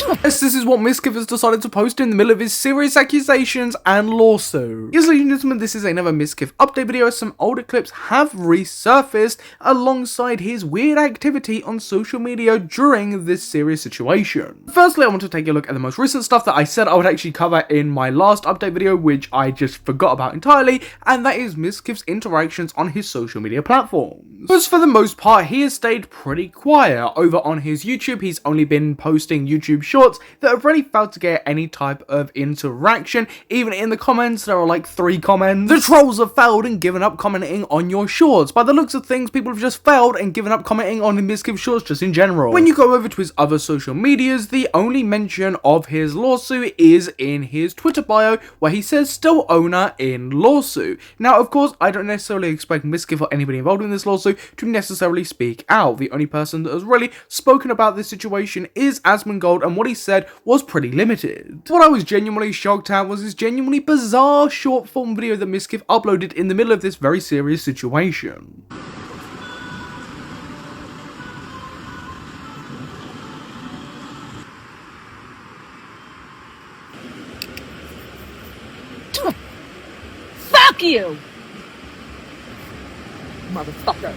Yes, this is what Mizkif has decided to post in the middle of his serious accusations and lawsuit. Yes, ladies and gentlemen, this is another Mizkif update video as some older clips have resurfaced alongside his weird activity on social media during this serious situation. Firstly, I want to take a look at the most recent stuff that I said I would actually cover in my last update video, which I just forgot about entirely, and that is Mizkif's interactions on his social media platforms. Because for the most part, he has stayed pretty quiet. Over on his YouTube, he's only been posting YouTube shorts that have really failed to get any type of interaction. Even in the comments, there are like 3 comments. The trolls have failed and given up commenting on your shorts. By the looks of things, people have just failed and given up commenting on the Mizkif shorts just in general. When you go over to his other social medias, the only mention of his lawsuit is in his Twitter bio, where he says still owner in lawsuit. Now, of course, I don't necessarily expect Mizkif or anybody involved in this lawsuit to necessarily speak out. The only person that has really spoken about this situation is Asmongold, and what he said was pretty limited. What I was genuinely shocked at was this genuinely bizarre short form video that Mizkif uploaded in the middle of this very serious situation. Fuck you, motherfucker.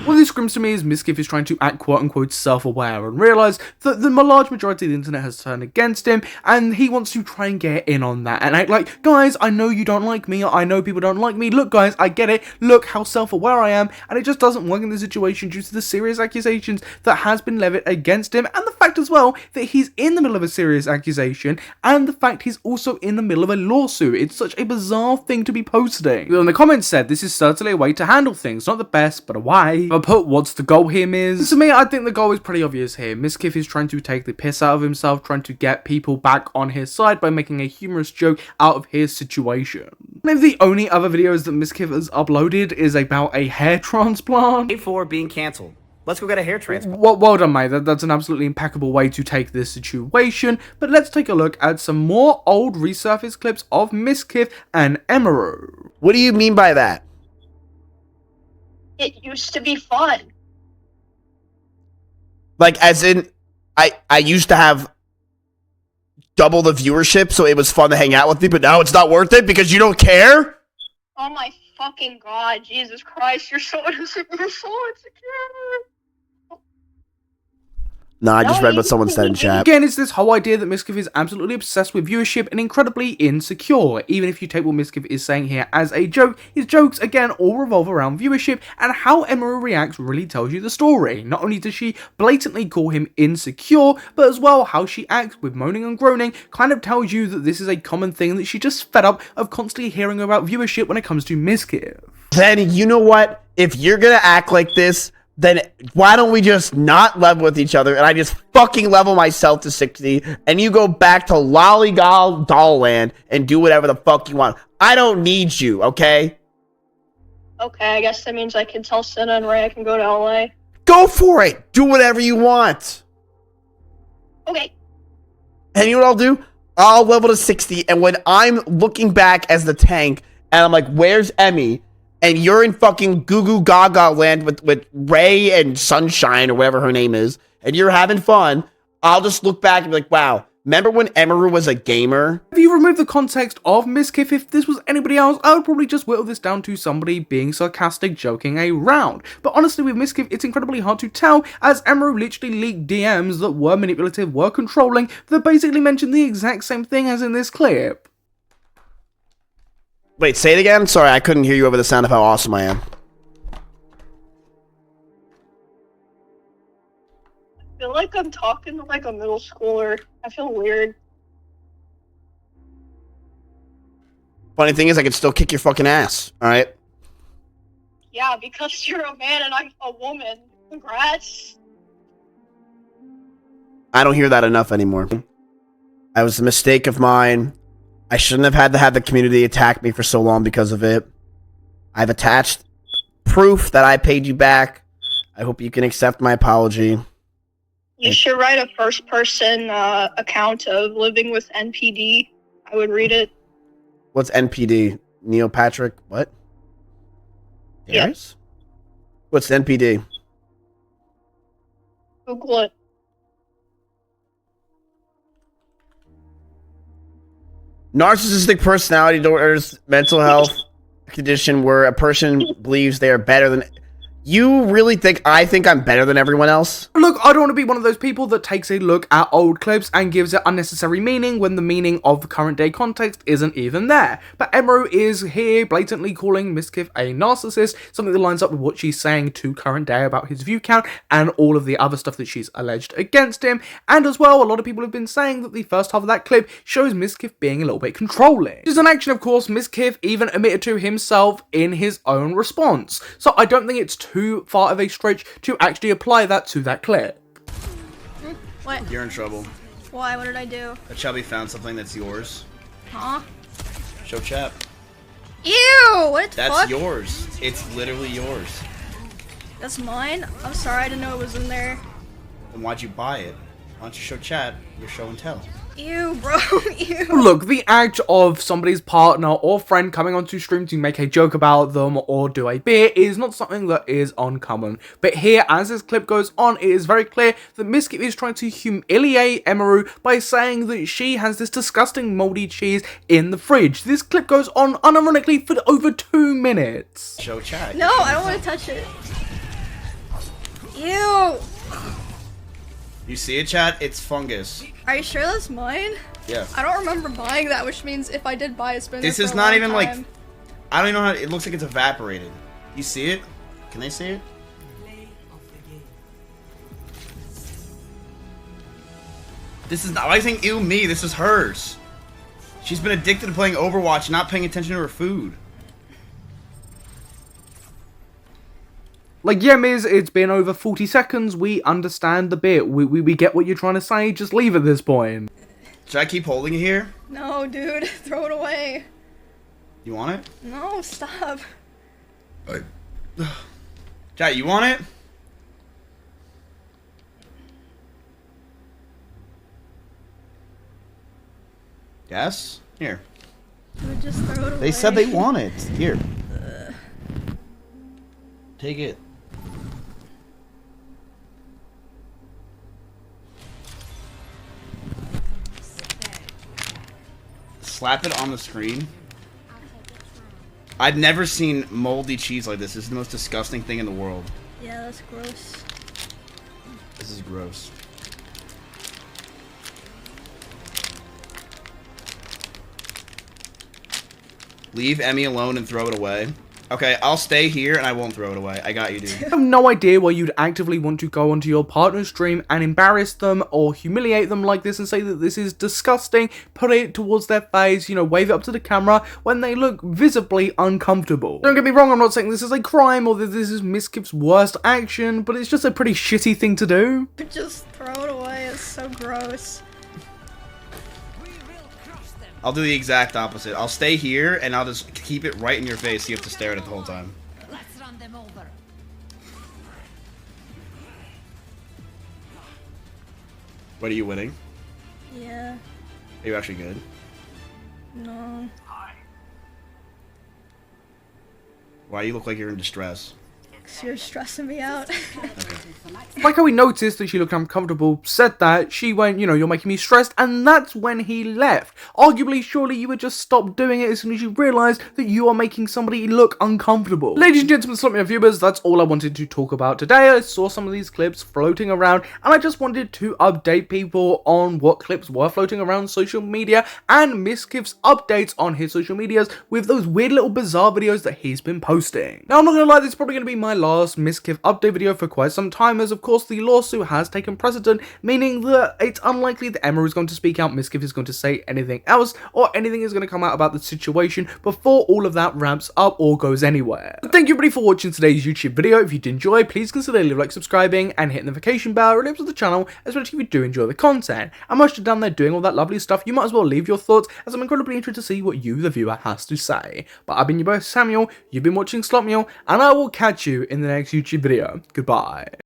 What this screams to me is Mizkif is trying to act quote-unquote self-aware and realise that the large majority of the internet has turned against him, and he wants to try and get in on that and act like, guys, I know you don't like me, I know people don't like me, look guys, I get it, look how self-aware I am, and it just doesn't work in this situation due to the serious accusations that has been levied against him, and the fact as well that he's in the middle of a serious accusation, and the fact he's also in the middle of a lawsuit. It's such a bizarre thing to be posting. People in the comments said this is certainly a way to handle things, not the best, but a way. But put what's the goal here, Miz? To me, I think the goal is pretty obvious here. Mizkif is trying to take the piss out of himself, trying to get people back on his side by making a humorous joke out of his situation. Maybe the only other videos that Mizkif has uploaded is about a hair transplant. For being cancelled. Let's go get a hair transplant. Well done, mate. That's an absolutely impeccable way to take this situation. But let's take a look at some more old resurfaced clips of Mizkif and emiru. What do you mean by that? It used to be fun. Like, as in, I used to have double the viewership, so it was fun to hang out with me, but now it's not worth it because you don't care? Oh my fucking god, Jesus Christ, you're so innocent, you're so insecure. Nah, I just read what someone said in chat. Again, it's this whole idea that Mizkif is absolutely obsessed with viewership and incredibly insecure. Even if you take what Mizkif is saying here as a joke, his jokes, again, all revolve around viewership, and how emiru reacts really tells you the story. Not only does she blatantly call him insecure, but as well how she acts with moaning and groaning kind of tells you that this is a common thing, that she's just fed up of constantly hearing about viewership when it comes to Mizkif. Then, you know what? If you're gonna act like this, then why don't we just not level with each other and I just fucking level myself to 60 and you go back to Lollygall Doll Land and do whatever the fuck you want. I don't need you, okay? Okay, I guess that means I can tell Senna and Ray I can go to LA. Go for it! Do whatever you want! Okay. And you know what I'll do? I'll level to 60, and when I'm looking back as the tank and I'm like, where's Emmy? And you're in fucking Goo Goo Gaga land with Ray and Sunshine or whatever her name is, and you're having fun, I'll just look back and be like, wow, remember when emiru was a gamer? If you remove the context of Mizkif, if this was anybody else, I would probably just whittle this down to somebody being sarcastic, joking around. But honestly, with Mizkif, it's incredibly hard to tell, as emiru literally leaked DMs that were manipulative, were controlling, that basically mentioned the exact same thing as in this clip. Wait, say it again? Sorry, I couldn't hear you over the sound of how awesome I am. I feel like I'm talking to like a middle schooler. I feel weird. Funny thing is, I could still kick your fucking ass, alright? Yeah, because you're a man and I'm a woman. Congrats. I don't hear that enough anymore. That was a mistake of mine. I shouldn't have had to have the community attack me for so long because of it. I've attached proof that I paid you back. I hope you can accept my apology. You should write a first-person account of living with NPD. I would read it. What's NPD? Neil Patrick? What? Yeah. Yes. What's NPD? Google it. Narcissistic personality disorders, mental health condition where a person believes they are better than. You really think I think I'm better than everyone else? Look, I don't want to be one of those people that takes a look at old clips and gives it unnecessary meaning when the meaning of the current day context isn't even there. But emiru is here blatantly calling Mizkif a narcissist, something that lines up with what she's saying to current day about his view count and all of the other stuff that she's alleged against him. And as well, a lot of people have been saying that the first half of that clip shows Mizkif being a little bit controlling. Which is an action, of course, Mizkif even admitted to himself in his own response. So I don't think it's too far of a stretch to actually apply that to that clip. What? You're in trouble. Why? What did I do? A chubby found something that's yours. Huh? Show chat. Ew! What the That's fuck? yours. It's literally yours. That's mine? I'm sorry, I didn't know it was in there. Then why'd you buy it? Why don't you show chat your show and tell? Ew, bro. Ew. Look, the act of somebody's partner or friend coming onto stream to make a joke about them or do a bit is not something that is uncommon. But here, as this clip goes on, it is very clear that Mizkif is trying to humiliate emiru by saying that she has this disgusting moldy cheese in the fridge. This clip goes on unironically for over 2 minutes. Show chat. No, I don't want to touch it. Ew. You see it, chat? It's fungus. Are you sure that's mine? Yeah. I don't remember buying that, which means if I did buy it, it's been This there is for a not long even like. time. I don't even know how. It looks like it's evaporated. You see it? Can they see it? This is not. I think ew me. This is hers. She's been addicted to playing Overwatch, not paying attention to her food. Like, yeah, Miz, it's been over 40 seconds, we understand the bit, we get what you're trying to say, just leave at this point. Should I keep holding it here? No, dude. Throw it away. You want it? No, stop. Chat, you want it? Yes? Here. Dude, just throw it away. They said they want it. Here. Take it. Slap it on the screen. I've never seen moldy cheese like this. This is the most disgusting thing in the world. Yeah, that's gross. This is gross. Leave Emmy alone and throw it away. Okay, I'll stay here and I won't throw it away. I got you, dude. I have no idea why you'd actively want to go onto your partner's stream and embarrass them or humiliate them like this and say that this is disgusting, put it towards their face, you know, wave it up to the camera when they look visibly uncomfortable. Don't get me wrong, I'm not saying this is a crime or that this is Mizkif's worst action, but it's just a pretty shitty thing to do. Just throw it away. It's so gross. I'll do the exact opposite. I'll stay here and I'll just keep it right in your face so you have to stare at it the whole time. Let's run them over. What, are you winning? Yeah. Are you actually good? No. Why do you look like you're in distress? So you're stressing me out. Like how we noticed that she looked uncomfortable, said that, she went, you know, you're making me stressed, and that's when he left. Arguably, surely you would just stop doing it as soon as you realise that you are making somebody look uncomfortable. Ladies and gentlemen, Slot viewers, that's all I wanted to talk about today. I saw some of these clips floating around, and I just wanted to update people on what clips were floating around social media, and Mizkif's updates on his social medias with those weird little bizarre videos that he's been posting. Now, I'm not gonna lie, this is probably gonna be my last Mizkif update video for quite some time, as of course the lawsuit has taken precedent, meaning that it's unlikely that emiru is going to speak out, Mizkif is going to say anything else, or anything is going to come out about the situation before all of that ramps up or goes anywhere. But thank you everybody for watching today's YouTube video. If you did enjoy, please consider leaving a like, subscribing, and hit the notification bell, it helps with the channel, especially if you do enjoy the content. And once you're down there doing all that lovely stuff, you might as well leave your thoughts, as I'm incredibly interested to see what you, the viewer, has to say. But I've been your boy Samuel, you've been watching Slot, and I will catch you in the next YouTube video. Goodbye.